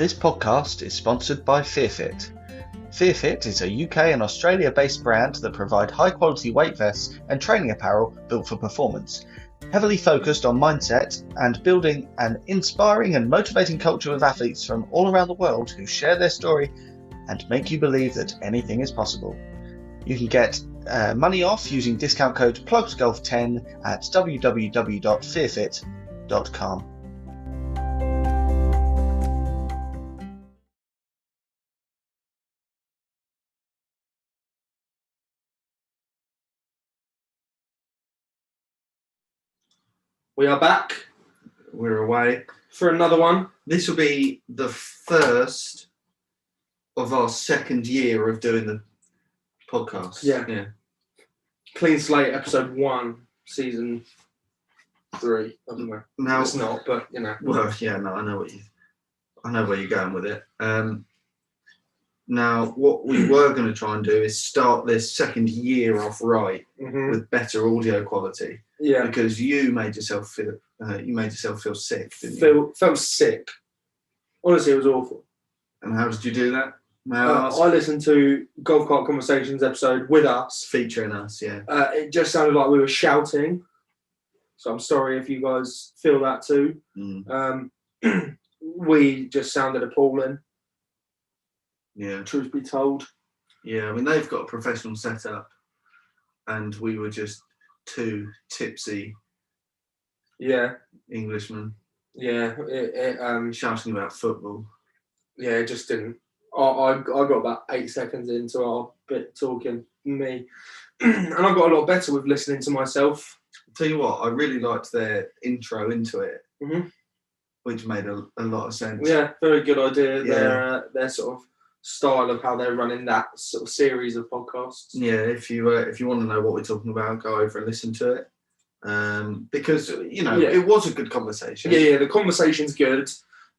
This podcast is sponsored by FearFit. FearFit is a UK and Australia-based brand that provide high-quality weight vests and training apparel built for performance, heavily focused on mindset and building an inspiring and motivating culture with athletes from all around the world who share their story and make you believe that anything is possible. You can get money off using discount code PLUGSGOLF10 at www.fearfit.com. We are back. We're away for another one. This will be the first of our second year of doing the podcast. Yeah. Clean slate, episode 1, season 3. I don't know. Now it's not, but you know. Well, yeah, no, I know where you're going with it. Now, what we were going to try and do is start this second year off right with better audio quality. Yeah. Because you made yourself feel sick, didn't you? Felt sick. Honestly, it was awful. And how did you do that? I listened to Golf Cart Conversations episode with us. Featuring us, yeah. It just sounded like we were shouting. So I'm sorry if you guys feel that too. We just sounded appalling. Yeah. Truth be told. Yeah, I mean, they've got a professional setup and we were just two tipsy Englishmen. Yeah. Shouting about football. Yeah, it just didn't. I got about 8 seconds into our bit talking me, and I got a lot better with listening to myself. I'll tell you what, I really liked their intro into it, which made a lot of sense. Yeah, very good idea. Yeah. Their sort of style of how they're running that sort of series of podcasts. Yeah, if you want to know what we're talking about, go over and listen to it. Because it was a good conversation. Yeah, the conversation's good.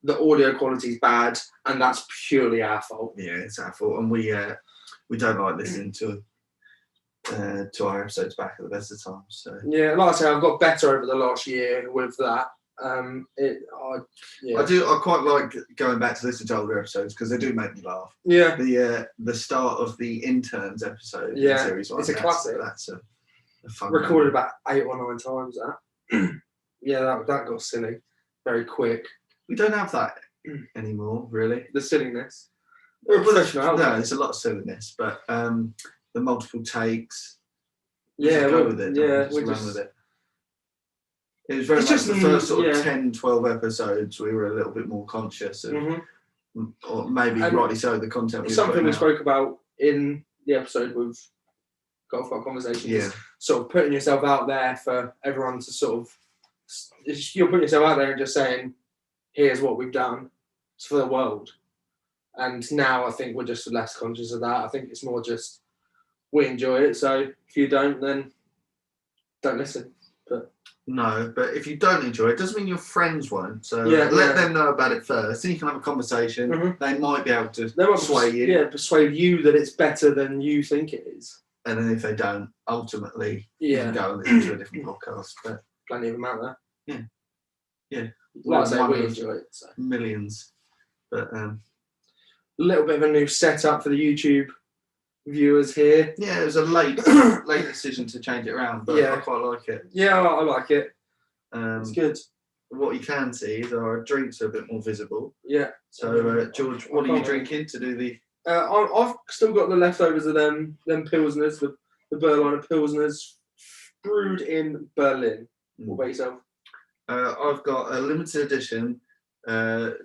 The audio quality's bad, and that's purely our fault. Yeah, it's our fault, and we don't like listening to our episodes back at the best of times. So yeah, like I say, I've got better over the last year with that. I quite like going back to listen to older episodes because they do make me laugh. Yeah. The start of the interns episode. Yeah, in series 1, it's a classic. That's a fun. Recorded about 8 or 9 times. That. Yeah, that got silly very quick. We don't have that anymore, really. The silliness. We're a professional. No, it's a lot of silliness, but the multiple takes. Yeah, go with it. Yeah, we run with it. It was very much the first sort of 10, 12 episodes. We were a little bit more conscious, or maybe rightly so. The content. Something we spoke about in the episode with Golf Cart Conversations. Yeah. Sort of putting yourself out there for everyone to sort of. You're putting yourself out there and just saying, here's what we've done. It's for the world. And now I think we're just less conscious of that. I think it's more just we enjoy it. So if you don't, then don't listen. No, but if you don't enjoy it, doesn't mean your friends won't. So let them know about it first. Then you can have a conversation. They might be able to sway you. Yeah, persuade you that it's better than you think it is. And then if they don't, ultimately, you can go and listen to a different podcast. But plenty of them out there. Yeah. Like I say, we enjoy it. So. Millions. But a little bit of a new setup for the YouTube viewers here. Yeah, it was a late decision to change it around, but I quite like it. Yeah, I like it. It's good. What you can see is our drinks are a bit more visible. Yeah. So, George, what are you drinking to do the... I've still got the leftovers of them Pilsners, the Berliner Pilsners, brewed in Berlin. What about yourself? I've got a limited edition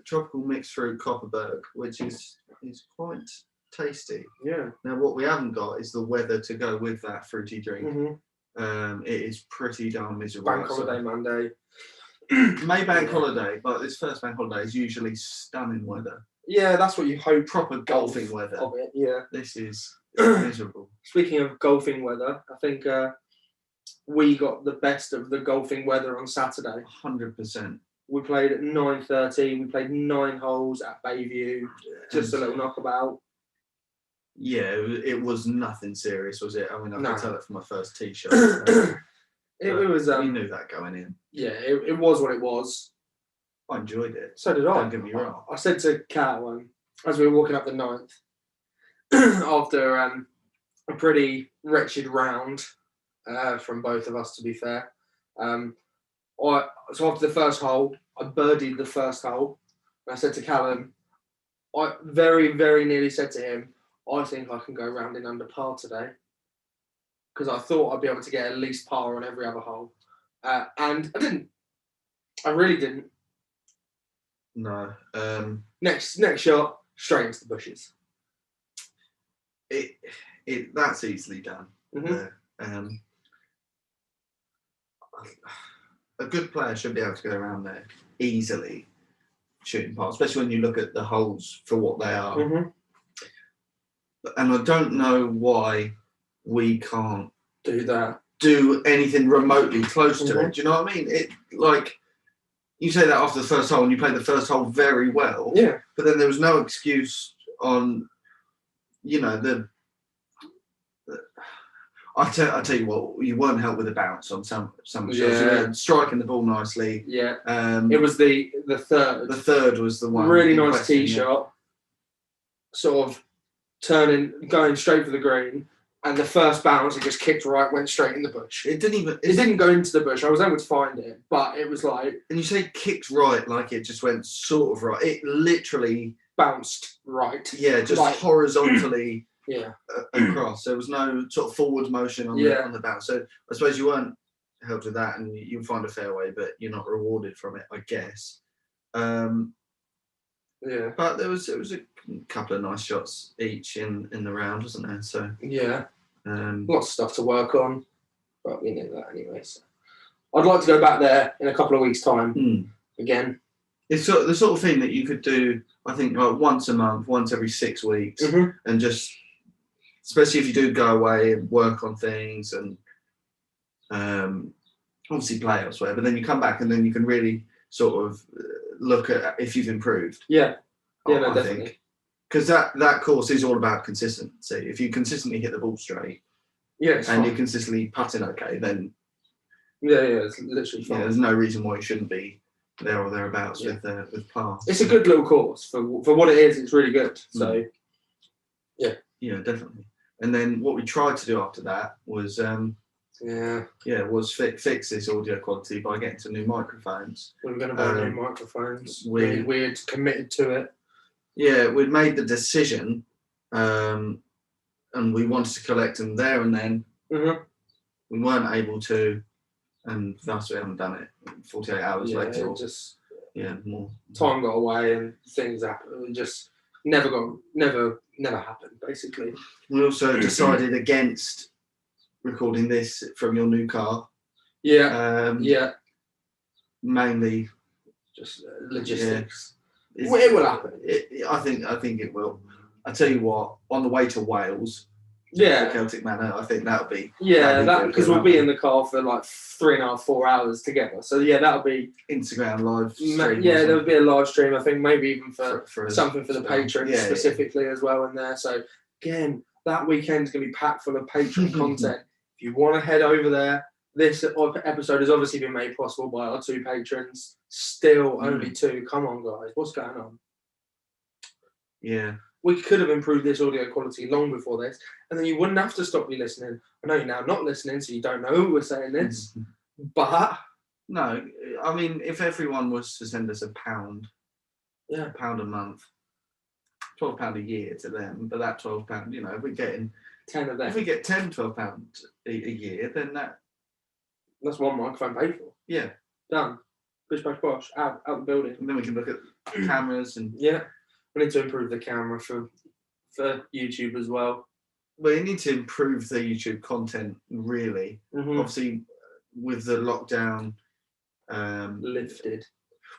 tropical mixed fruit Copperberg, which is quite tasty. Yeah. Now, what we haven't got is the weather to go with that fruity drink. It is pretty darn miserable. Bank holiday Monday. Bank holiday, but this first bank holiday is usually stunning weather. Yeah, that's what you hope. Proper golfing weather. Of it, yeah. This is miserable. Speaking of golfing weather, I think we got the best of the golfing weather on Saturday. 100%. We played at 9:30. We played 9 holes at Bayview. Just a little knockabout. Yeah, it was nothing serious, was it? I mean, I can tell it from my first tee shot. It was. We knew that going in. Yeah, it was what it was. I enjoyed it. So did I. Don't get me wrong. I said to Kat as we were walking up the 9th, after a pretty wretched round from both of us, to be fair. So after the first hole, I birdied the first hole. And I said to Callum, I very, very nearly said to him, I think I can go round in under par today. Because I thought I'd be able to get at least par on every other hole. And I didn't. I really didn't. No. Next shot, straight into the bushes. That's easily done. Mm-hmm. A good player should be able to go around there easily shooting pars, especially when you look at the holes for what they are. Mm-hmm. And I don't know why we can't do anything remotely close to mm-hmm. it. Do you know what I mean? It like you say that after the first hole, and you played the first hole very well. Yeah. But then there was no excuse on, I tell you what, you weren't helped with a bounce on some shots. You were striking the ball nicely. Yeah. It was the third. The third was the one. Really nice tee shot. Sort of going straight for the green, and the first bounce, it just kicked right, went straight in the bush. It didn't go into the bush. I was able to find it, but it was like. And you say kicked right, like it just went sort of right. It literally bounced right. Yeah, just like, horizontally. Yeah. Across. There was no sort of forward motion on the bounce. So I suppose you weren't helped with that, and you'll find a fairway, but you're not rewarded from it, I guess. Yeah. But there was a couple of nice shots each in the round, wasn't there? So yeah. Lots of stuff to work on, but we knew that anyway. So I'd like to go back there in a couple of weeks' time again. It's the sort of thing that you could do, I think, like once a month, once every 6 weeks, and just. Especially if you do go away and work on things and obviously play elsewhere, but then you come back and then you can really sort of look at if you've improved. Yeah, I definitely. Because that course is all about consistency. If you consistently hit the ball straight, and you're consistently putting okay, then it's literally fine. There's no reason why you shouldn't be there or thereabouts with par. It's a good little course for what it is. It's really good. So yeah, definitely. And then what we tried to do after that was fix this audio quality by getting some new microphones. We were going to buy new microphones. We'd committed to it. Yeah, we'd made the decision, and we wanted to collect them there and then. Mm-hmm. We weren't able to, and thus we haven't done it. 48 hours later. More time got away and things happened. It just never happened, basically. We also decided against recording this from your new car. Mainly just logistics. It will happen. I think it will. I tell you what, on the way to Wales, the Celtic Manor, I think that'll be. Because we'll be in the car for like 3.5, 4 hours together. So that'll be Instagram live stream. There'll be a live stream. I think maybe even for something for the patrons specifically as well in there. So again, that weekend's gonna be packed full of patron content. If you want to head over there, this episode has obviously been made possible by our 2 patrons. Still only 2. Come on, guys, what's going on? Yeah. We could have improved this audio quality long before this, and then you wouldn't have to stop me listening. I know you're now not listening, so you don't know we're saying this. But no, I mean, if everyone was to send us £1, £1 a month, £12 a year to them, but that £12, if we're getting 10 of them, if we get £12 a year, then that's one microphone paid for. Yeah, done. Bish bash bosh, out the building, and then we can look at cameras and we need to improve the camera for YouTube as well. We need to improve the YouTube content, really. Mm-hmm. Obviously, with the lockdown lifted.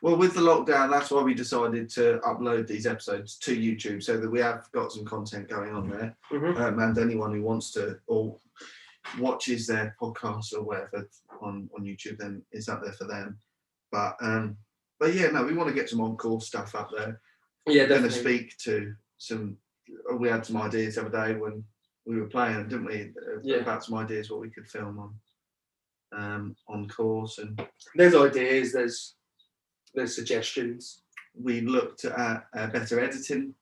Well, with the lockdown, that's why we decided to upload these episodes to YouTube, so that we have got some content going on there. Mm-hmm. And anyone who wants to or watches their podcast or whatever on YouTube, then it's up there for them. But yeah, no, we want to get some on-course stuff up there. Yeah, definitely. Going to speak to some. We had some ideas the other day when we were playing, didn't we? About some ideas what we could film on course, and there's ideas. There's there's suggestions. We looked at better editing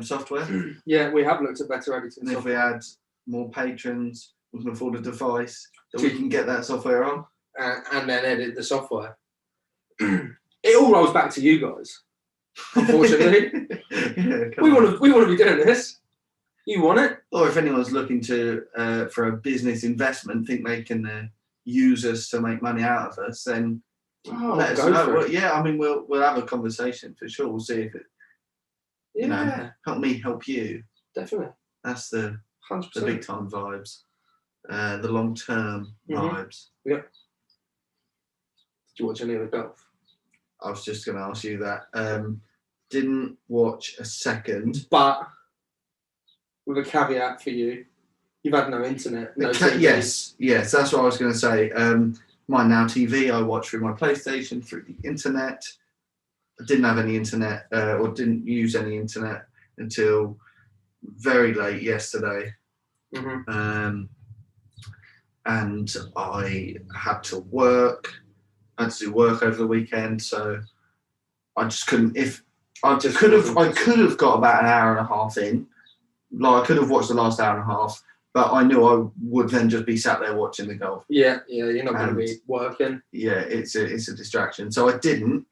software. Yeah, we have looked at better editing And if we software. had more patrons, we can afford a device that we can get that software on. And then edit the software. It all rolls back to you guys. Unfortunately, we want to be doing this. You want it? Or if anyone's looking to for a business investment, think they can use us to make money out of us, then let us know. Well, yeah, I mean, we'll have a conversation for sure. We'll see if it, you know, help me help you. Definitely. That's the 100%. the big time vibes, the long term vibes. Yeah. Did you watch any of the golf? I was just going to ask you that. Didn't watch a second. But with a caveat for you, you've had no internet. No TV. Yes, that's what I was going to say. My Now TV, I watch through my PlayStation, through the internet. I didn't have any internet or didn't use any internet until very late yesterday. And I had to work. I had to do work over the weekend, so I just couldn't. I could have got about an hour and a half in. Like I could have watched the last hour and a half, but I knew I would then just be sat there watching the golf. Yeah, you're not going to be working. Yeah, it's a distraction. So I didn't.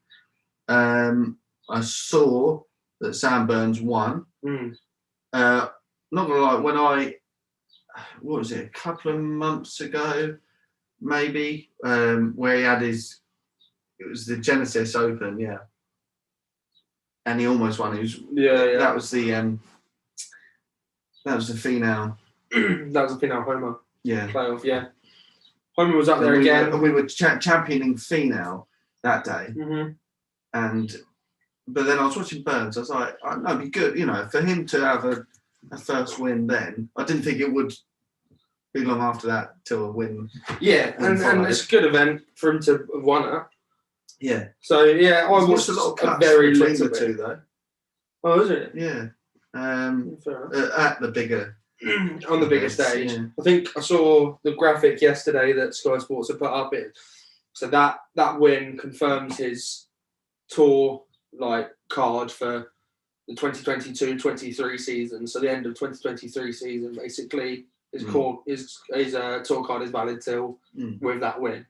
I saw that Sam Burns won. Not gonna lie, what was it, a couple of months ago, maybe, where he had it was the Genesis Open, yeah. And he almost won. That was the Finau. That was a Finau Homer. Yeah. Playoff, yeah. Homer was up there again. We were championing Finau that day. But then I was watching Burns. I was like, oh, no, it'd be good, for him to have a first win then. I didn't think it would be long after that till a win. Yeah, and it's a good event for him to have won it. Yeah. So, yeah, I watched a lot of cuts very between little the two, though. Oh, is it? Yeah. At the bigger... on the bigger stage. Yeah. I think I saw the graphic yesterday that Sky Sports had put up. So that win confirms his tour card for the 2022-23 season. So the end of 2023 season, basically, his tour card is valid till with that win.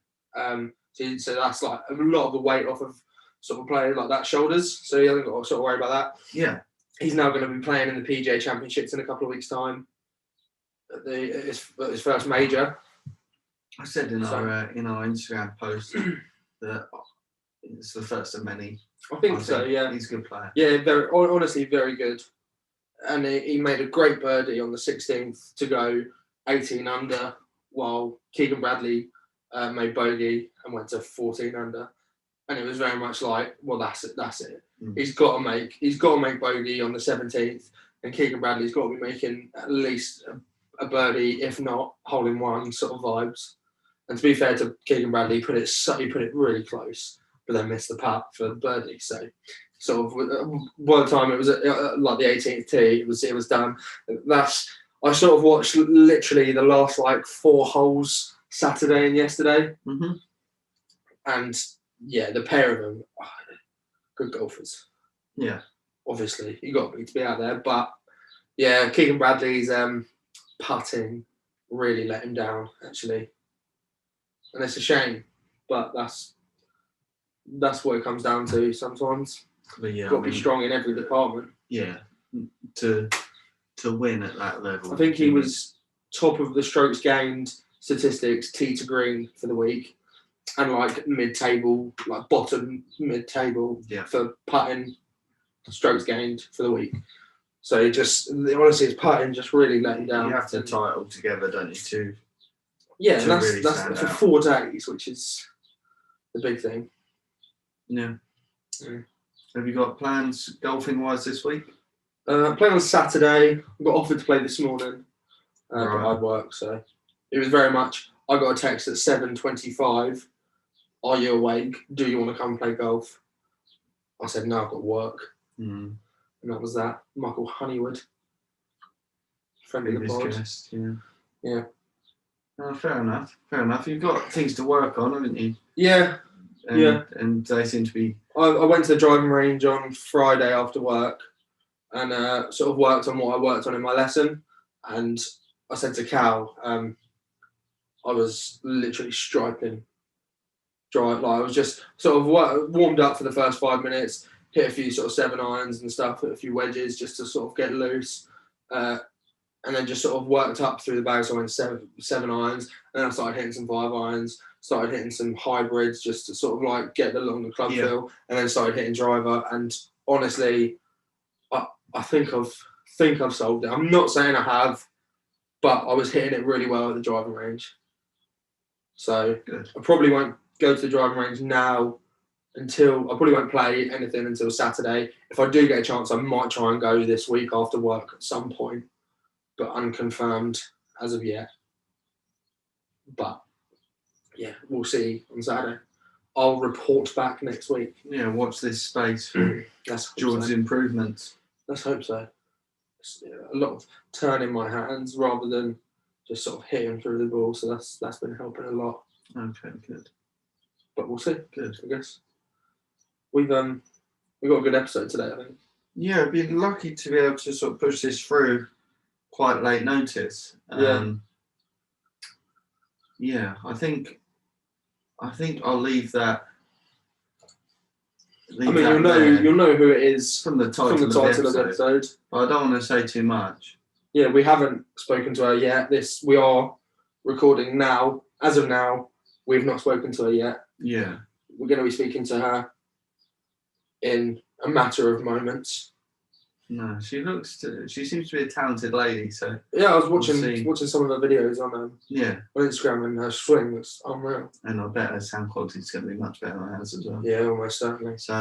So that's like a lot of the weight off of sort of players like that shoulders. So he hasn't got to sort of worry about that. Yeah. He's now going to be playing in the PGA Championships in a couple of weeks' time. At his first major. I said in our Instagram post that it's the first of many. I think so. Yeah, he's a good player. Yeah, honestly, very good. And he made a great birdie on the 16th to go 18 under, while Keegan Bradley made bogey and went to 14 under. And it was very much like, well, that's it. He's got to make bogey on the 17th, and Keegan Bradley's got to be making at least a birdie, if not hole in one sort of vibes. And to be fair to Keegan Bradley, he put it really close, but then missed the putt for the birdie. So sort of by the time it was like the 18th tee, it was done. I sort of watched literally the last 4 holes Saturday and yesterday, and yeah, the pair of them, good golfers. Yeah, obviously you got to be out there, but yeah, Keegan Bradley's putting really let him down actually, and it's a shame, but that's what it comes down to sometimes. But yeah, got to be strong in every department. Yeah, to win at that level. I think he was top of the strokes gained statistics, tee to green for the week, and mid-table, bottom mid-table for putting, strokes gained for the week. So honestly, his putting just really let him down. You have to tie it all together, don't you? And that's for 4 days, which is the big thing. Yeah. Have you got plans golfing wise this week? Playing on Saturday. I got offered to play this morning, but I'd work, so it was very much. I got a text at 7:25. Are you awake? Do you want to come play golf? I said no, I've got work. And that was that. Michael Honeywood, friend of the pod. Guest, yeah. Yeah. Fair enough. You've got things to work on, haven't you? Yeah. and they seem to be. I went to the driving range on Friday after work, and sort of worked on what I worked on in my lesson. And I said to Cal, I was literally striping. Like I was just sort of warmed up for the first 5 minutes, hit a few sort of 7-irons and stuff, hit a few wedges just to sort of get loose. And then just sort of worked up through the bag. So I went 7-irons, and then I started hitting some 5-irons, started hitting some hybrids just to sort of like get the longer club feel, and then started hitting driver. And honestly, I think I've solved it. I'm not saying I have, but I was hitting it really well at the driving range. So good. I probably won't go to the driving range now I probably won't play anything until Saturday. If I do get a chance, I might try and go this week after work at some point, but unconfirmed as of yet. But yeah, we'll see on Saturday. I'll report back next week. Yeah, watch this space for George's improvements. Let's hope so. It's a lot of turning my hands rather than just sort of hitting through the ball, so that's been helping a lot. Okay, good. But we'll see. Good. I guess we've got a good episode today, I think. Yeah, I've been lucky to be able to sort of push this through quite late notice. Yeah, I think I'll leave that. You'll know who it is from the title of the episode. I don't want to say too much. Yeah, we haven't spoken to her yet. We are recording now. As of now, we've not spoken to her yet. Yeah. We're going to be speaking to her in a matter of moments. No, she seems to be a talented lady. So yeah, I was watching some of her videos on Instagram, and her swing was unreal. And I bet her sound quality is going to be much better than ours as well. Yeah, almost certainly. So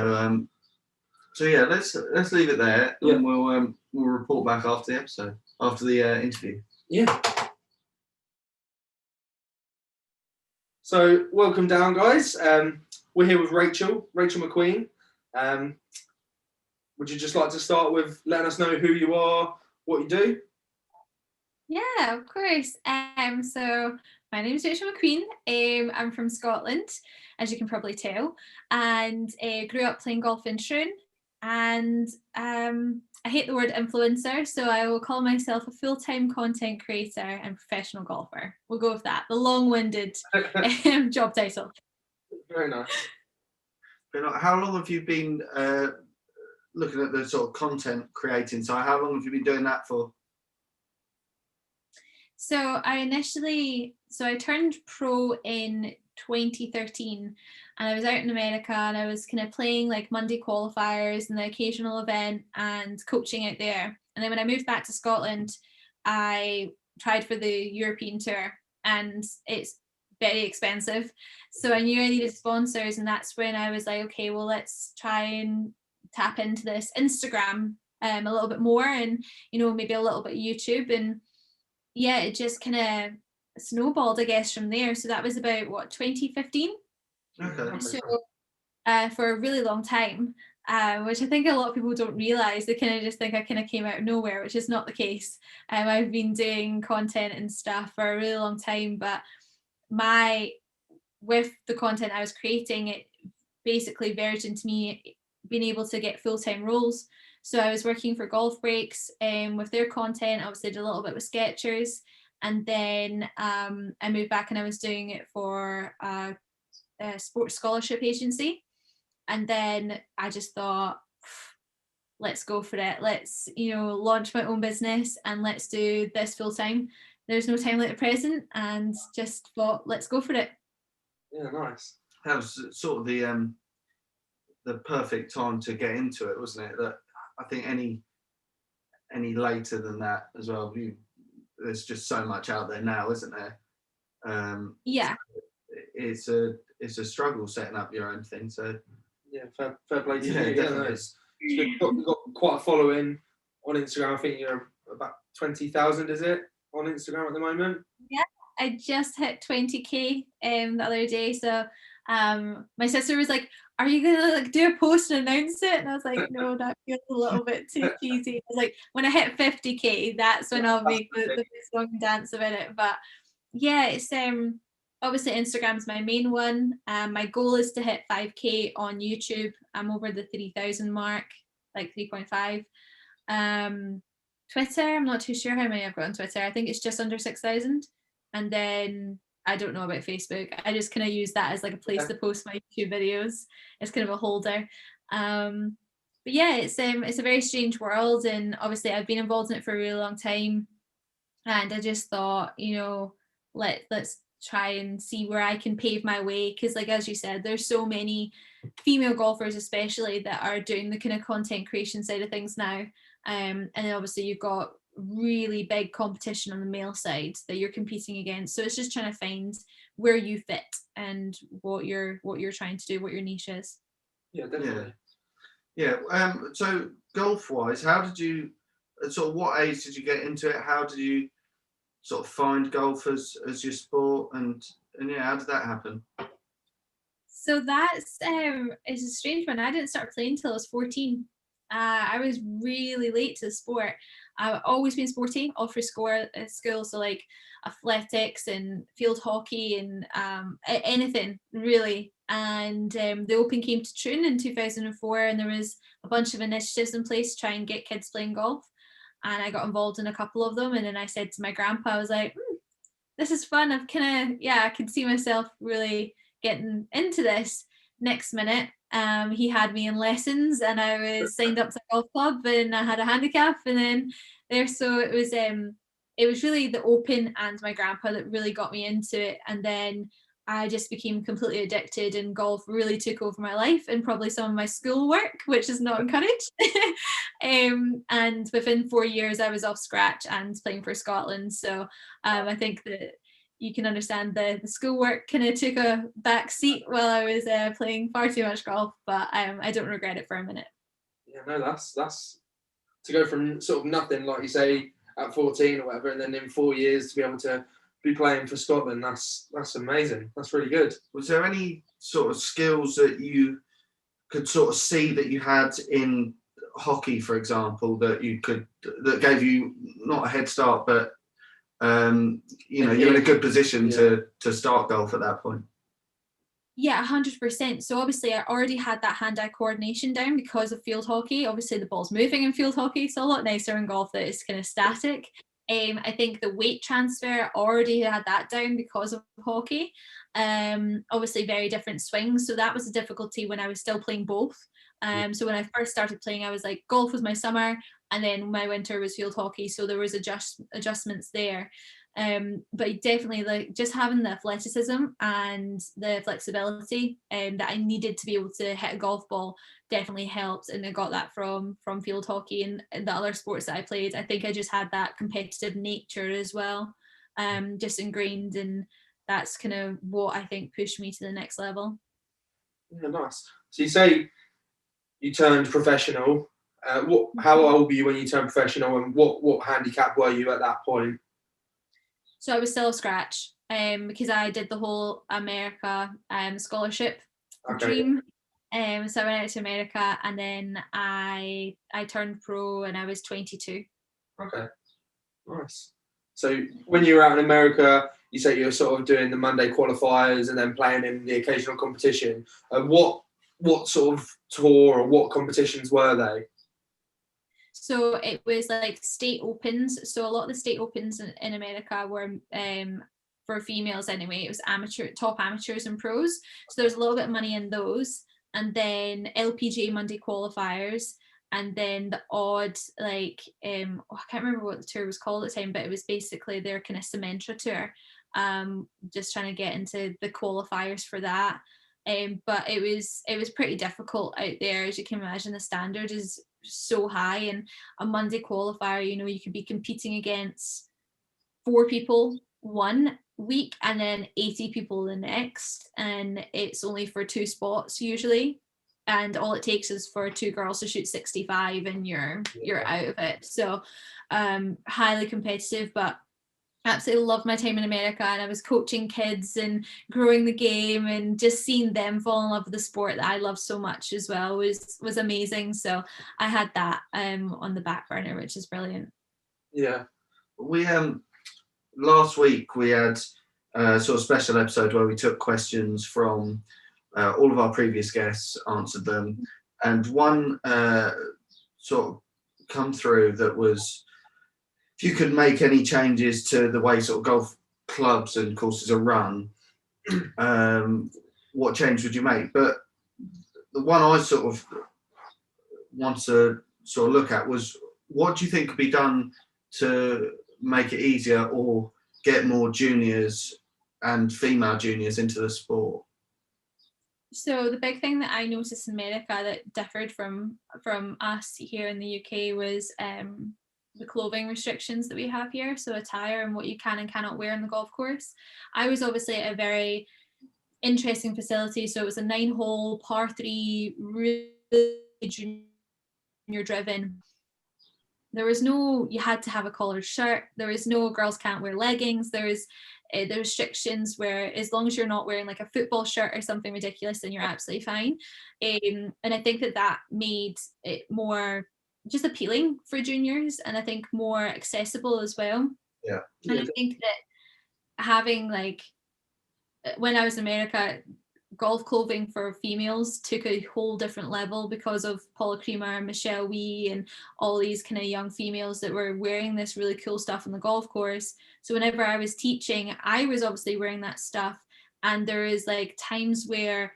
yeah, let's leave it there, and we'll report back after the episode, after the interview. Yeah. So welcome down, guys. We're here with Rachael McQueen. Would you just like to start with letting us know who you are, what you do? Yeah, of course. So my name is Rachael McQueen. I'm from Scotland, as you can probably tell, and grew up playing golf in Troon. And I hate the word influencer, so I will call myself a full-time content creator and professional golfer. We'll go with that. The long-winded job title. Very nice. How long have you been looking at the sort of content creating? So how long have you been doing that for? So I turned pro in 2013, and I was out in America, and I was kind of playing like Monday qualifiers and the occasional event and coaching out there. And then when I moved back to Scotland, I tried for the European tour, and it's very expensive. So I knew I needed sponsors, and that's when I was like, okay, well, let's try and tap into this Instagram a little bit more, and maybe a little bit of YouTube. And yeah, it just kind of snowballed, I guess, from there. So that was about 2015. Okay. So for a really long time, which I think a lot of people don't realize. They kind of just think I kind of came out of nowhere, which is not the case. I've been doing content and stuff for a really long time, but with the content I was creating, it basically verged into me being able to get full-time roles. So I was working for Golf Breaks with their content. I obviously did a little bit with Skechers, and then I moved back and I was doing it for a sports scholarship agency. And then I just thought, let's go for it. Let's launch my own business and let's do this full time. There's no time like the present, and just thought, let's go for it. Yeah, nice. That was sort of the perfect time to get into it, wasn't it? That I think any later than that as well, there's just so much out there now, isn't there? Yeah. It's a struggle setting up your own thing. So yeah, fair play to you. Definitely. You've got quite a following on Instagram. I think you're about 20,000, is it, on Instagram at the moment? Yeah, I just hit 20k the other day. So my sister was like, are you gonna do a post and announce it? And I was like, no, that feels a little bit too cheesy. I was like, when I hit 50k, that's when I'll make the song and dance about it. But yeah, it's obviously Instagram's my main one. My goal is to hit 5k on YouTube. I'm over the 3,000 mark, like 3.5. Twitter, I'm not too sure how many I've got on Twitter. I think it's just under 6,000. And then I don't know about Facebook. I just kind of use that as like a place to post my YouTube videos. It's kind of a holder. But yeah, it's a very strange world, and obviously I've been involved in it for a really long time. And I just thought, let's try and see where I can pave my way, because like as you said, there's so many female golfers especially that are doing the kind of content creation side of things now, and then obviously you've got really big competition on the male side that you're competing against, so it's just trying to find where you fit and what you're trying to do, what your niche is. Yeah, definitely. So golf wise, how did you sort of, what age did you get into it? How did you sort of find golf as your sport, and yeah, how did that happen? So that's it's a strange one. I didn't start playing till I was 14. I was really late to the sport. I've always been sporty all through school, so like athletics and field hockey and anything really. And the Open came to Troon in 2004, and there was a bunch of initiatives in place to try and get kids playing golf. And I got involved in a couple of them. And then I said to my grandpa, I was like, this is fun. I could see myself really getting into this. Next minute, he had me in lessons, and I was signed up to a golf club, and I had a handicap, and then so it was really the Open and my grandpa that really got me into it. And then I just became completely addicted, and golf really took over my life and probably some of my schoolwork, which is not encouraged. And within 4 years, I was off scratch and playing for Scotland. So I think that you can understand the schoolwork kind of took a back seat while I was playing far too much golf, but I don't regret it for a minute. Yeah, no, that's to go from sort of nothing, like you say, at 14 or whatever, and then in 4 years to be able to be playing for Scotland. That's amazing. That's really good. Was there any sort of skills that you could sort of see that you had in hockey, for example, that gave you not a head start, but you're in a good position to start golf at that point? Yeah, 100%. So obviously I already had that hand-eye coordination down because of field hockey. Obviously the ball's moving in field hockey, so a lot nicer in golf that it's kind of static. I think the weight transfer, already had that down because of hockey. Obviously very different swings, so that was a difficulty when I was still playing both. So when I first started playing, I was like, golf was my summer, and then my winter was field hockey, so there was adjustments there. But definitely, like, just having the athleticism and the flexibility that I needed to be able to hit a golf ball definitely helped, and I got that from field hockey and the other sports that I played. I think I just had that competitive nature as well, just ingrained, and that's kind of what I think pushed me to the next level. Yeah, nice. So you say you turned professional. How old were you when you turned professional, and what handicap were you at that point? So I was still a scratch, because I did the whole America scholarship dream. So I went out to America, and then I turned pro, and I was 22. Okay, nice. So when you were out in America, you say you were sort of doing the Monday qualifiers and then playing in the occasional competition. What sort of tour or what competitions were they? So it was like state opens. So a lot of the state opens in America were for females anyway. It was top amateurs and pros. So there's a little bit of money in those. And then LPGA Monday qualifiers. And then the odd, like, I can't remember what the tour was called at the time, but it was basically their kind of Symetra tour. Just trying to get into the qualifiers for that. But it was pretty difficult out there, as you can imagine. The standard is so high, and a Monday qualifier, you could be competing against 4 people one week and then 80 people the next, and it's only for 2 spots usually, and all it takes is for 2 girls to shoot 65 and you're out of it. So highly competitive, but absolutely loved my time in America, and I was coaching kids and growing the game, and just seeing them fall in love with the sport that I love so much as well was amazing. So I had that on the back burner, which is brilliant. Yeah. We last week we had sort of special episode where we took questions from all of our previous guests, answered them, and one sort of come through that was, if you could make any changes to the way sort of golf clubs and courses are run, what change would you make? But the one I sort of want to sort of look at was, what do you think could be done to make it easier or get more juniors and female juniors into the sport? So the big thing that I noticed in America that differed from us here in the UK was the clothing restrictions that we have here, so attire and what you can and cannot wear on the golf course. I was obviously at a very interesting facility, so it was a 9-hole par 3, really junior driven. There was no, you had to have a collared shirt. There was no girls can't wear leggings. There was the restrictions where as long as you're not wearing like a football shirt or something ridiculous, then you're absolutely fine. And I think that made it more just appealing for juniors, and I think more accessible as well. Yeah. And I think that having, like, when I was in America, golf clothing for females took a whole different level because of Paula Creamer, Michelle Wee, and all these kind of young females that were wearing this really cool stuff on the golf course. So whenever I was teaching, I was obviously wearing that stuff, and there is like times where,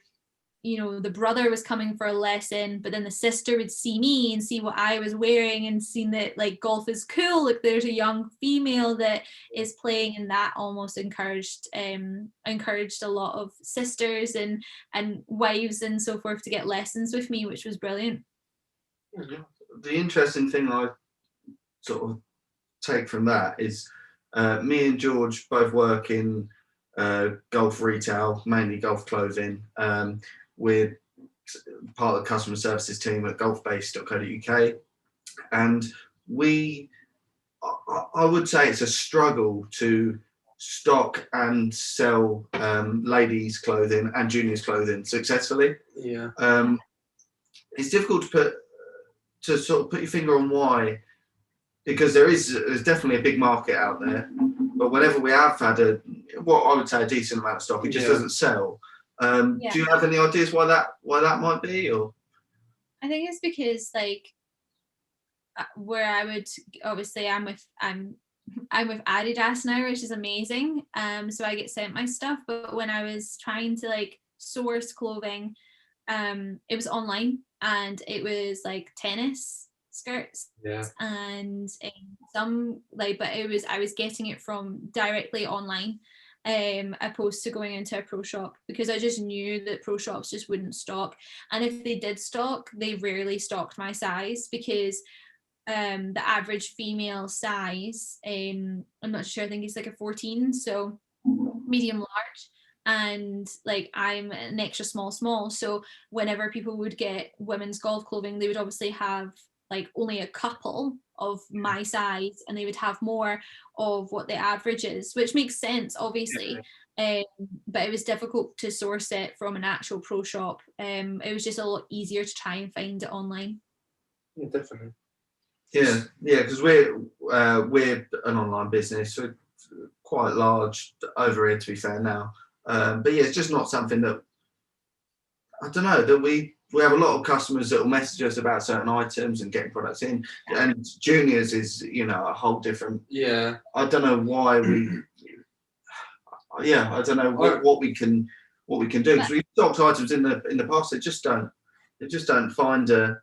you know, the brother was coming for a lesson, but then the sister would see me and see what I was wearing and seen that like golf is cool, like there's a young female that is playing, and that almost encouraged a lot of sisters and wives and so forth to get lessons with me, which was brilliant. The interesting thing I sort of take from that is me and George both work in golf retail, mainly golf clothing. We're part of the customer services team at golfbase.co.uk, and I would say it's a struggle to stock and sell ladies' clothing and juniors' clothing successfully. Yeah. It's difficult to sort of put your finger on why, because there's definitely a big market out there, but whenever we have had what I would say a decent amount of stock, it just doesn't sell. Do you have any ideas why that might be? Or I think it's because, like, where I would obviously I'm with Adidas now, which is amazing. So I get sent my stuff, but when I was trying to like source clothing, it was online, and it was like tennis skirts and some like, but I was getting it from directly online, opposed to going into a pro shop, because I just knew that pro shops just wouldn't stock, and if they did stock, they rarely stocked my size, because the average female size, I'm not sure, I think it's like a 14, so medium large, and like I'm an extra small, so whenever people would get women's golf clothing, they would obviously have like only a couple of my size, and they would have more of what the average is, which makes sense, obviously. But it was difficult to source it from an actual pro shop. It was just a lot easier to try and find it online. Yeah, definitely. Yeah, because we're an online business, so quite large over here, to be fair now. But yeah, it's just not something that, I don't know, that we have a lot of customers that will message us about certain items and getting products in, and juniors is, you know, a whole different. Yeah. I don't know why we. I don't know what we can do, because we've stocked items in the past. They just don't find a.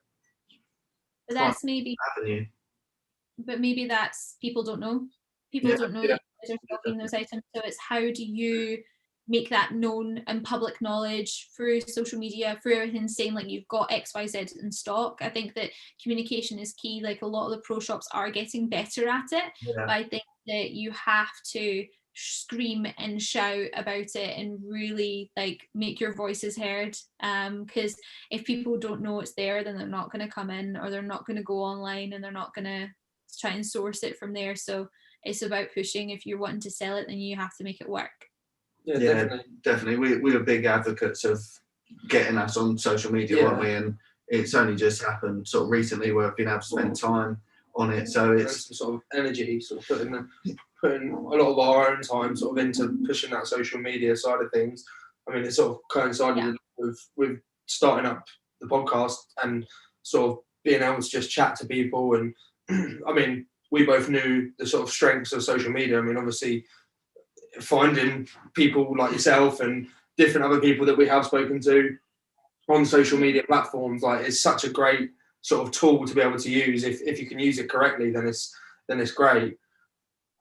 But that's maybe. Avenue. But maybe that's, people don't know. People don't know that they're stocking those items. So it's, how do you make that known and public knowledge through social media, through everything, saying like you've got XYZ in stock? I think that communication is key. Like a lot of the pro shops are getting better at it, but I think that you have to scream and shout about it and really like make your voices heard, because if people don't know it's there, then they're not going to come in, or they're not going to go online, and they're not going to try and source it from there. So it's about pushing. If you're wanting to sell it, then you have to make it work. Yeah, definitely. We were big advocates of getting us on social media, weren't we? And it's only just happened sort of recently where I've been able to spend time on it. So And it's some sort of energy, sort of putting a lot of our own time sort of into pushing that social media side of things. I mean, it sort of coincided with starting up the podcast and sort of being able to just chat to people. And I mean, we both knew the sort of strengths of social media. I mean, obviously, finding people like yourself and different other people that we have spoken to on social media platforms, like, is such a great sort of tool to be able to use. If you can use it correctly, then it's great.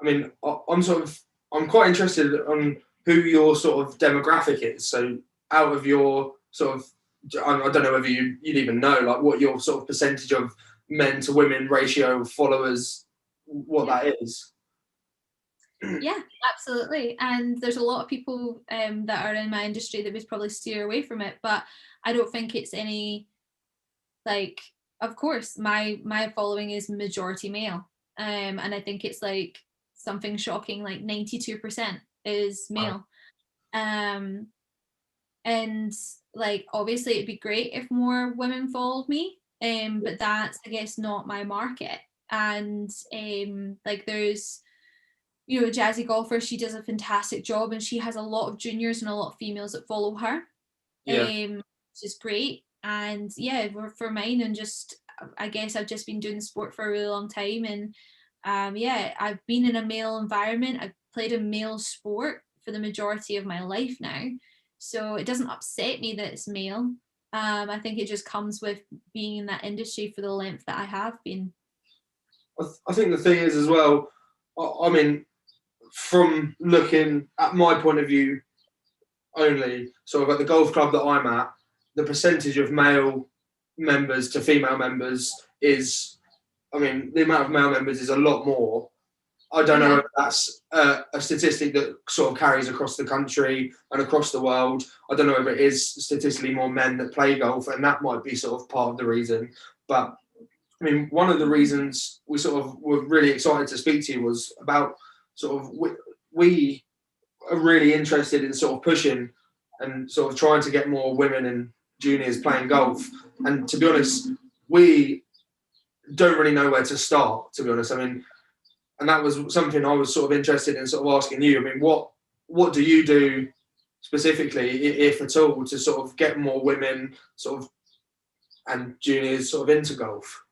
I mean, I'm quite interested on who your sort of demographic is. So out of your sort of, I don't know whether you'd even know, like, what your sort of percentage of men to women ratio of followers, what that is. Yeah, absolutely. And there's a lot of people that are in my industry that would probably steer away from it, but I don't think it's any, like, of course my following is majority male, and I think it's like something shocking, like 92% is male. And like, obviously it'd be great if more women followed me, but that's, I guess, not my market. And like, there's, you know, Jazzy Golfer, she does a fantastic job, and she has a lot of juniors and a lot of females that follow her, which is great. And yeah, for mine, and just, I guess I've just been doing the sport for a really long time, and yeah, I've been in a male environment. I've played a male sport for the majority of my life now, so it doesn't upset me that it's male. I think it just comes with being in that industry for the length that I have been. I think the thing is as well, I mean, from looking at my point of view only, sort of at the golf club that I'm at, the percentage of male members to female members is, I mean, the amount of male members is a lot more. I don't know if that's a statistic that sort of carries across the country and across the world. I don't know if it is statistically more men that play golf, and that might be sort of part of the reason. But I mean, one of the reasons we sort of were really excited to speak to you was about sort of we are really interested in sort of pushing and sort of trying to get more women and juniors playing golf. And to be honest, we don't really know where to start, to be honest. I mean, and that was something I was sort of interested in sort of asking you. I mean, what do you do specifically, if at all, to sort of get more women sort of and juniors sort of into golf?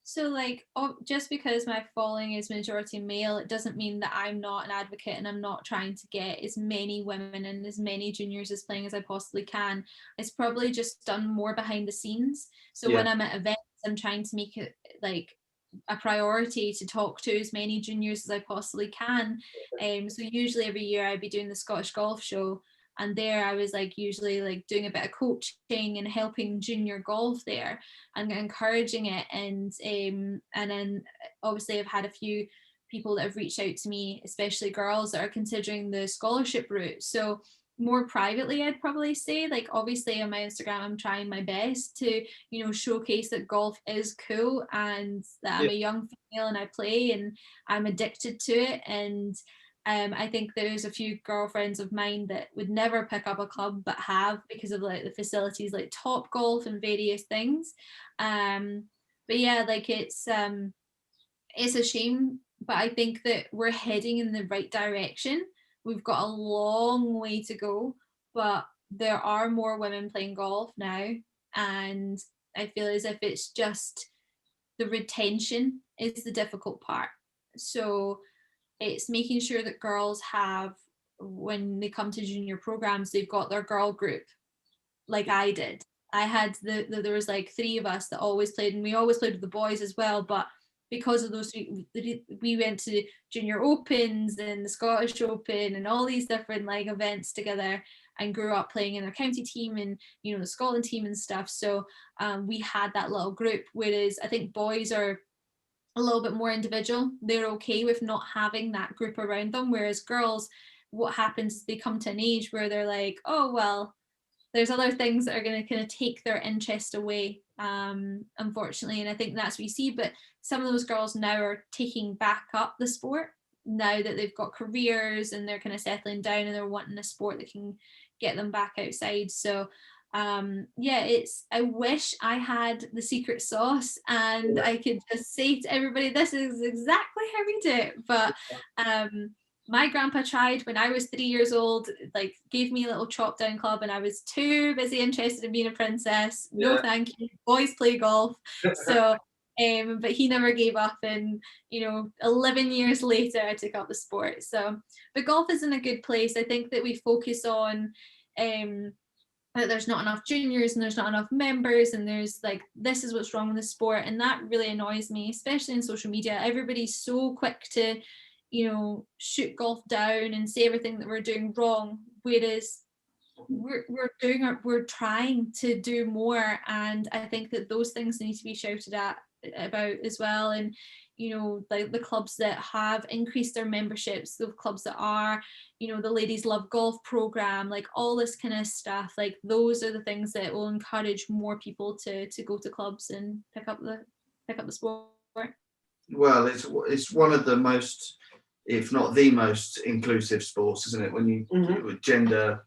So, like, just because my following is majority male, it doesn't mean that I'm not an advocate and I'm not trying to get as many women and as many juniors as playing as I possibly can. It's probably just done more behind the scenes. So when I'm at events, I'm trying to make it like a priority to talk to as many juniors as I possibly can. So usually every year I'd be doing the Scottish Golf Show, and there I was like usually like doing a bit of coaching and helping junior golf there and encouraging it. And then obviously I've had a few people that have reached out to me, especially girls that are considering the scholarship route. So more privately, I'd probably say, like, obviously on my Instagram, I'm trying my best to, you know, showcase that golf is cool and that I'm a young female and I play and I'm addicted to it. And I think there's a few girlfriends of mine that would never pick up a club but have, because of like the facilities like Top Golf and various things. But yeah, like it's a shame, but I think that we're heading in the right direction. We've got a long way to go, but there are more women playing golf now, and I feel as if it's just the retention is the difficult part. So it's making sure that girls have, when they come to junior programs, they've got their girl group like I did. I had there was like 3 of us that always played, and we always played with the boys as well, but because of those we went to junior opens and the Scottish Open and all these different like events together, and grew up playing in our county team and, you know, the Scotland team and stuff. So we had that little group, whereas I think boys are a little bit more individual. They're okay with not having that group around them, whereas girls, what happens, they come to an age where they're like, oh well, there's other things that are going to kind of take their interest away, unfortunately. And I think that's what you see. But some of those girls now are taking back up the sport now that they've got careers and they're kind of settling down and they're wanting a sport that can get them back outside. So I wish I had the secret sauce and I could just say to everybody, this is exactly how we do it. But my grandpa tried when I was 3 years old, like gave me a little chop down club, and I was too busy interested in being a princess. No, thank you. Boys play golf. So, but he never gave up, and 11 years later, I took up the sport. So, but golf is in a good place. I think that we focus on that there's not enough juniors and there's not enough members, and there's like, this is what's wrong with the sport, and that really annoys me, especially in social media. Everybody's so quick to shoot golf down and say everything that we're doing wrong, whereas we're trying to do more. And I think that those things need to be shouted about as well. And like the clubs that have increased their memberships, the clubs that are the Ladies Love Golf program, like all this kind of stuff, like those are the things that will encourage more people to go to clubs and pick up the sport. Well, it's one of the most, if not the most inclusive sports, isn't it? When you with gender,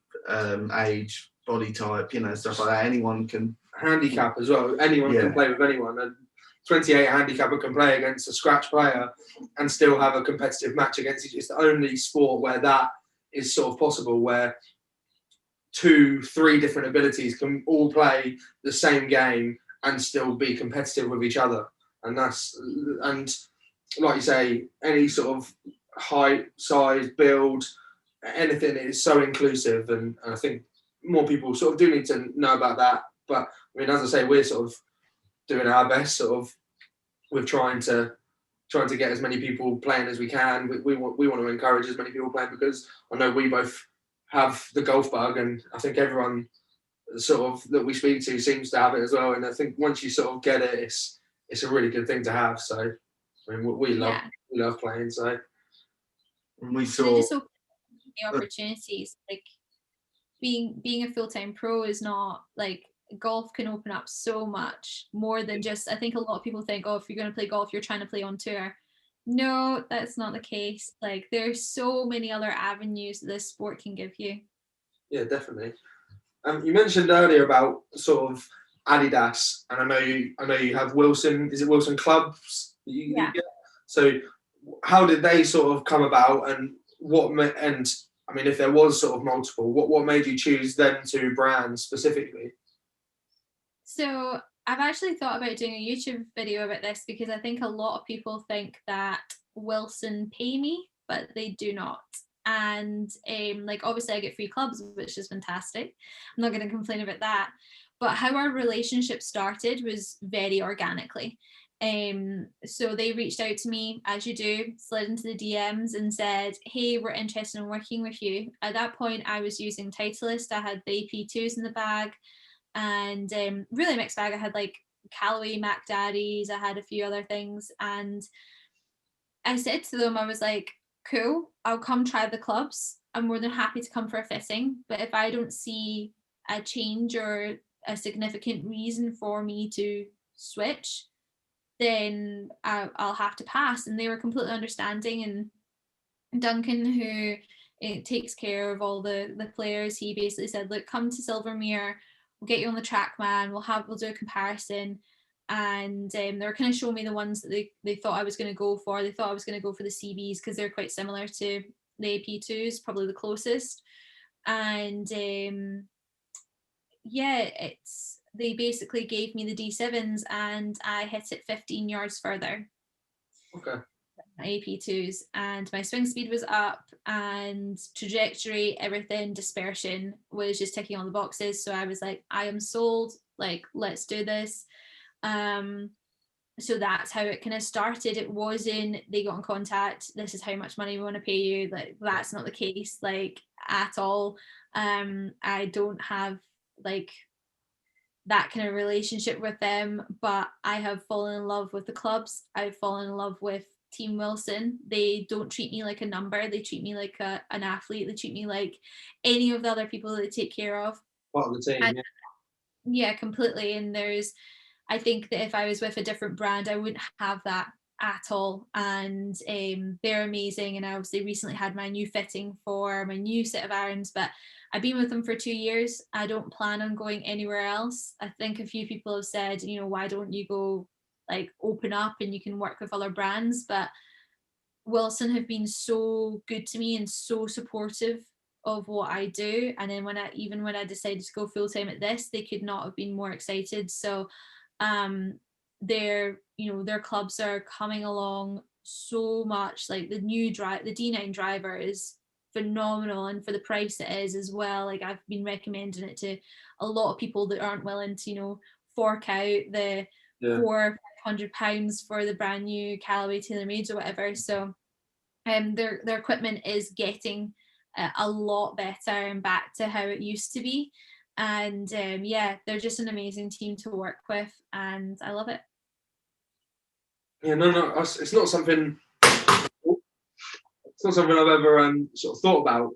age, body type, stuff like that, anyone can. Handicap as well. Anyone can play with anyone, and 28 handicapper can play against a scratch player and still have a competitive match against each. It's the only sport where that is sort of possible, where 2-3 different abilities can all play the same game and still be competitive with each other. And like you say, any sort of height, size, build, anything is so inclusive, and I think more people sort of do need to know about that. But I mean, as I say, we're sort of doing our best, sort of with trying to get as many people playing as we can. We want to encourage as many people playing, because I know we both have the golf bug, and I think everyone sort of that we speak to seems to have it as well. And I think once you sort of get it, it's a really good thing to have. So I mean, we love playing. So and we saw the opportunities, like being a full-time pro is not like, golf can open up so much more than just, I think a lot of people think, oh, if you're going to play golf, you're trying to play on tour. No, that's not the case. Like, there's so many other avenues this sport can give you. Yeah, definitely. You mentioned earlier about sort of Adidas, and I know you have Wilson. Is it Wilson clubs that you get? So how did they sort of come about, and I mean, if there was sort of multiple, what made you choose them two brands specifically? So I've actually thought about doing a YouTube video about this, because I think a lot of people think that Wilson pay me, but they do not. And like, obviously I get free clubs, which is fantastic. I'm not going to complain about that. But how our relationship started was very organically. So they reached out to me, as you do, slid into the DMs and said, hey, we're interested in working with you. At that point, I was using Titleist. I had the AP2s in the bag, and really mixed bag. I had like Callaway Mac Daddies, I had a few other things, and I said to them, I was like, cool, I'll come try the clubs. I'm more than happy to come for a fitting, but if I don't see a change or a significant reason for me to switch, then I'll have to pass. And they were completely understanding. And Duncan, who takes care of all the players, he basically said, look, come to Silvermere, we'll get you on the track, man, we'll do a comparison. And they were kind of showing me the ones that they thought I was going to go for. They thought I was going to go for the CBs because they're quite similar to the AP2s, probably the closest. And they basically gave me the D7s, and I hit it 15 yards further. Okay. AP2s, and my swing speed was up, and trajectory, everything, dispersion was just ticking all the boxes. So I was like, I am sold, like, let's do this. So that's how it kind of started. It wasn't they got in contact, this is how much money we want to pay you. Like, that's not the case, like, at all. I don't have like that kind of relationship with them, but I have fallen in love with the clubs. I've fallen in love with Team Wilson. They don't treat me like a number. They treat me like an athlete. They treat me like any of the other people that they take care of. Part of the team, yeah, completely. And I think that if I was with a different brand, I wouldn't have that at all, and they're amazing. And I obviously recently had my new fitting for my new set of irons, but I've been with them for 2 years. I don't plan on going anywhere else. I think a few people have said, you know, why don't you go like open up and you can work with other brands? But Wilson have been so good to me and so supportive of what I do. And then when I decided to go full time at this, they could not have been more excited. So their clubs are coming along so much. Like the D9 driver is phenomenal, and for the price it is as well. Like I've been recommending it to a lot of people that aren't willing to, you know, fork out the £400-500 for the brand new Callaway TaylorMades or whatever. So their equipment is getting a lot better and back to how it used to be. And they're just an amazing team to work with, and I love it. Yeah, no, it's not something I've ever sort of thought about,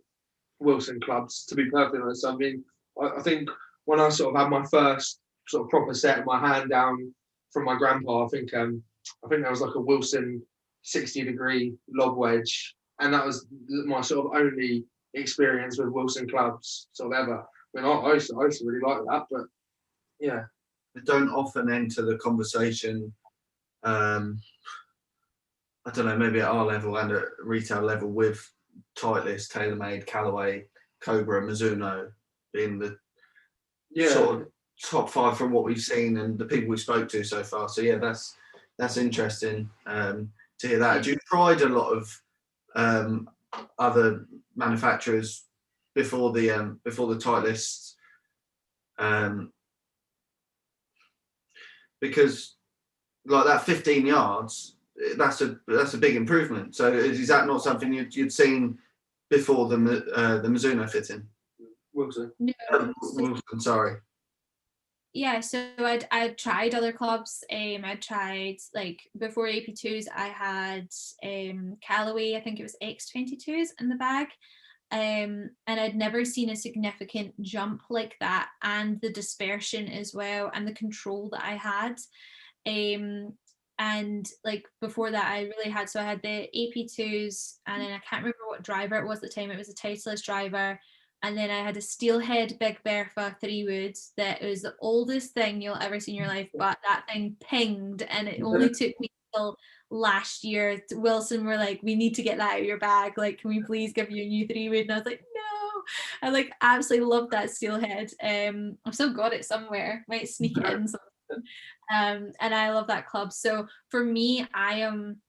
Wilson clubs, to be perfectly honest. I mean, I think when I sort of had my first sort of proper set, my hand down from my grandpa, I think there was like a Wilson 60-degree lob wedge, and that was my sort of only experience with Wilson clubs sort of ever. I mean, I used to really like that, but yeah. They don't often enter the conversation, I don't know, maybe at our level and at retail level, with Titleist, TaylorMade, Callaway, Cobra, Mizuno being the sort of top 5 from what we've seen and the people we spoke to so far. So yeah, that's interesting to hear that. Have you tried a lot of other manufacturers before the Titleist? Because like that 15 yards, that's a big improvement. So is that not something you'd seen before the Mizuno fitting? Wilson. No. Wilson, sorry. Yeah, so I'd tried other clubs. I tried, like, before AP2s, I had Callaway, I think it was X22s in the bag. And I'd never seen a significant jump like that, and the dispersion as well, and the control that I had. And like before that, I had the AP2s, and then I can't remember what driver it was at the time. It was a Titleist driver. And then I had a Steelhead Big Bertha 3-wood that was the oldest thing you'll ever see in your life, but that thing pinged, and it only took me till last year. Wilson were like, we need to get that out of your bag. Like, can we please give you a new 3-wood? And I was like, no. I like absolutely love that Steelhead. I've still got it somewhere. Might sneak it in something. And I love that club. So for me, I'm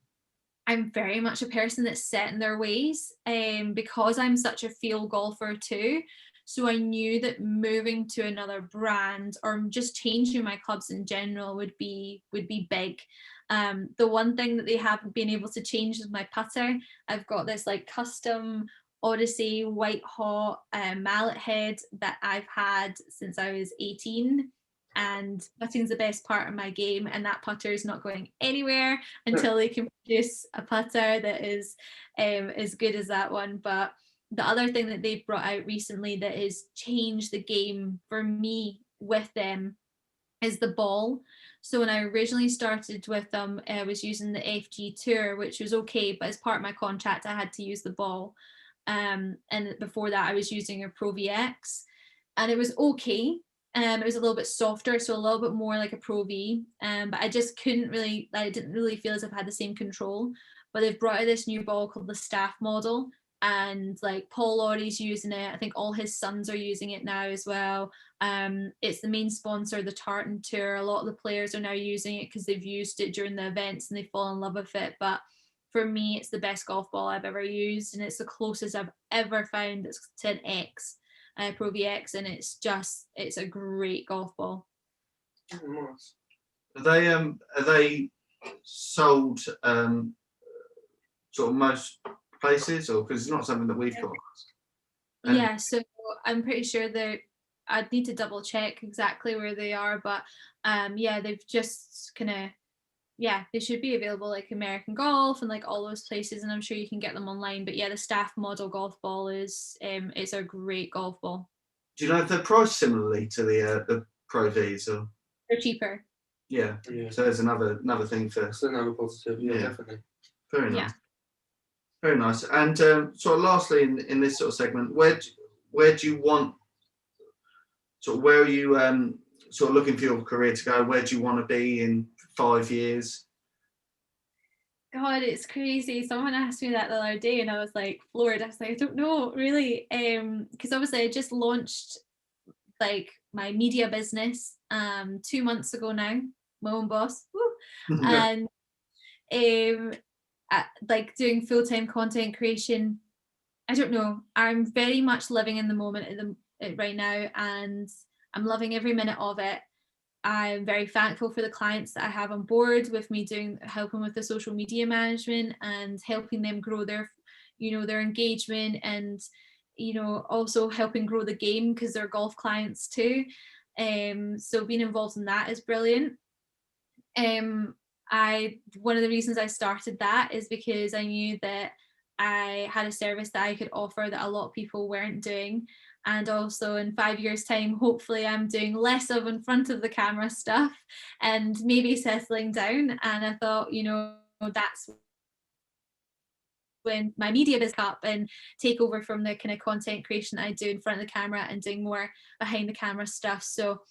very much a person that's set in their ways, because I'm such a field golfer too. So I knew that moving to another brand or just changing my clubs in general would be big. The one thing that they haven't been able to change is my putter. I've got this like custom Odyssey white hot mallet head that I've had since I was 18. And putting's the best part of my game, and that putter is not going anywhere until they can produce a putter that is as good as that one. But the other thing that they've brought out recently that has changed the game for me with them is the ball. So when I originally started with them, I was using the FG Tour, which was okay, but as part of my contract, I had to use the ball. And before that, I was using a Pro VX, and it was okay. It was a little bit softer, so a little bit more like a Pro V, but I didn't really feel as if I had the same control. But they've brought out this new ball called the Staff model, and like Paul Laurie's using it. I think all his sons are using it now as well. It's the main sponsor of the Tartan Tour. A lot of the players are now using it because they've used it during the events and they fall in love with it. But for me, it's the best golf ball I've ever used, and it's the closest I've ever found to an X. Pro VX, and it's a great golf ball. Are they sold sort of most places, or because it's not something that we've got? Yeah, so I'm pretty sure I'd need to double check exactly where they are, but they've just kind of they should be available like American Golf and like all those places, and I'm sure you can get them online. But yeah, the Staff model golf ball is a great golf ball. Do you know if they're priced similarly to the Pro Vs, or they're cheaper? Yeah. Yeah. So there's another thing for. That's another positive. Yeah, Yeah. definitely. Very nice. Yeah. Very nice. And sort of lastly, in this sort of segment, where do you want, sort of where are you sort of looking for your career to go? Where do you want to be in 5 years? God, it's crazy. Someone asked me that the other day and I was like floored. I was like, I don't know really. Because obviously I just launched like my media business 2 months ago now, my own boss. Woo. And like doing full-time content creation. I don't know. I'm very much living in the moment right now, and I'm loving every minute of it. I'm very thankful for the clients that I have on board with me helping with the social media management and helping them grow their engagement, and also helping grow the game because they're golf clients too. So being involved in that is brilliant. One of the reasons I started that is because I knew that I had a service that I could offer that a lot of people weren't doing. And also in 5 years' time, hopefully I'm doing less of in front of the camera stuff and maybe settling down. And I thought, that's when my media business up and take over from the kind of content creation that I do in front of the camera and doing more behind the camera stuff. So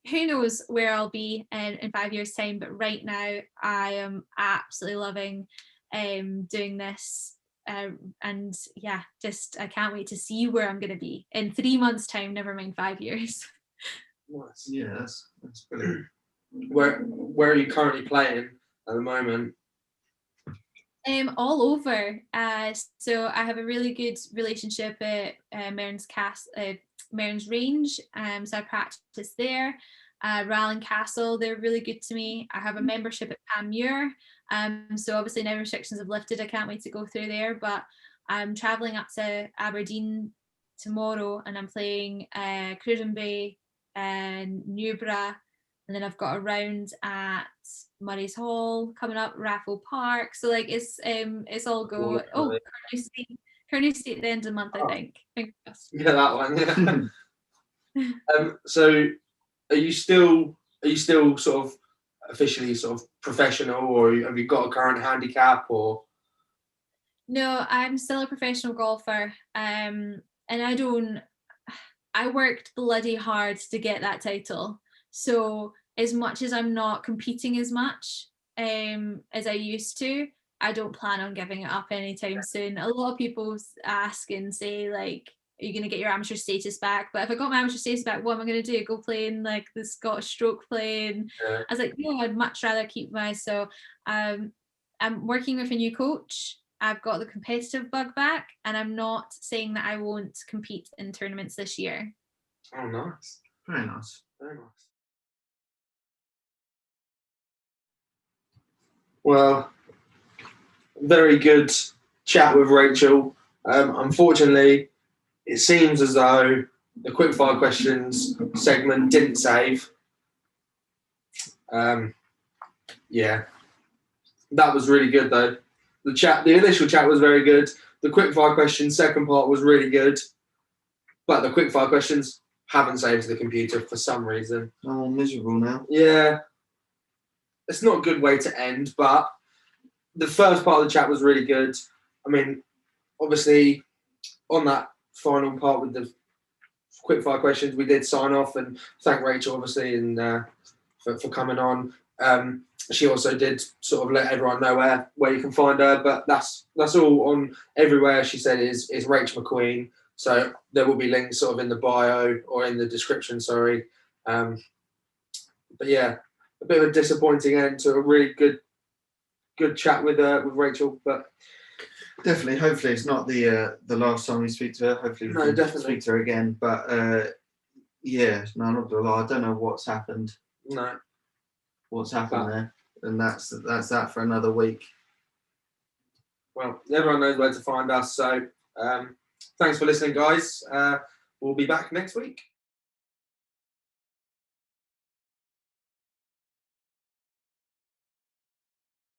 who knows where I'll be in 5 years' time, but right now I am absolutely loving doing this. And yeah, just I can't wait to see where I'm going to be in 3 months' time, never mind 5 years. Nice. Yeah, that's brilliant. Where are you currently playing at the moment? All over. So I have a really good relationship at Mearns Range. So I practice there. Rowling Castle, they're really good to me. I have a membership at Panmure. So obviously now restrictions have lifted. I can't wait to go through there. But I'm travelling up to Aberdeen tomorrow, and I'm playing Cruden Bay and Newborough. And then I've got a round at Murray's Hall coming up, Raffle Park. So like it's all go. Oh, Kearney State at the end of the month, I think. Yeah, that one. Yeah. So are you still sort of officially sort of professional, or have you got a current handicap, or? No, I'm still a professional golfer. And I worked bloody hard to get that title. So as much as I'm not competing as much as I used to, I don't plan on giving it up anytime soon. A lot of people ask and say, like, are you going to get your amateur status back? But if I got my amateur status back, what am I going to do? Go play in like the Scottish stroke playing? Yeah. I was like, no, I'd much rather keep so I'm working with a new coach. I've got the competitive bug back, and I'm not saying that I won't compete in tournaments this year. Oh, nice. Very nice. Very nice. Well, very good chat with Rachel. Unfortunately, it seems as though the quickfire questions segment didn't save. Yeah, that was really good though. The initial chat was very good. The quickfire questions second part was really good, but the quickfire questions haven't saved the computer for some reason. Oh, miserable now. Yeah, it's not a good way to end, but the first part of the chat was really good. I mean, obviously, on that final part with the quickfire questions, we did sign off and thank Rachel, obviously, and for coming on. She also did sort of let everyone know where you can find her, but that's all on everywhere. She said is Rachael McQueen. So there will be links sort of in the bio or in the description. Sorry, but yeah, a bit of a disappointing end to a really good chat with Rachel, but definitely. Hopefully, it's not the last time we speak to her. Hopefully, we can definitely speak to her again. But yeah, no, I'm not gonna lie. I don't know what's happened. No, what's happened there, and that's that for another week. Well, everyone knows where to find us. So thanks for listening, guys. We'll be back next week.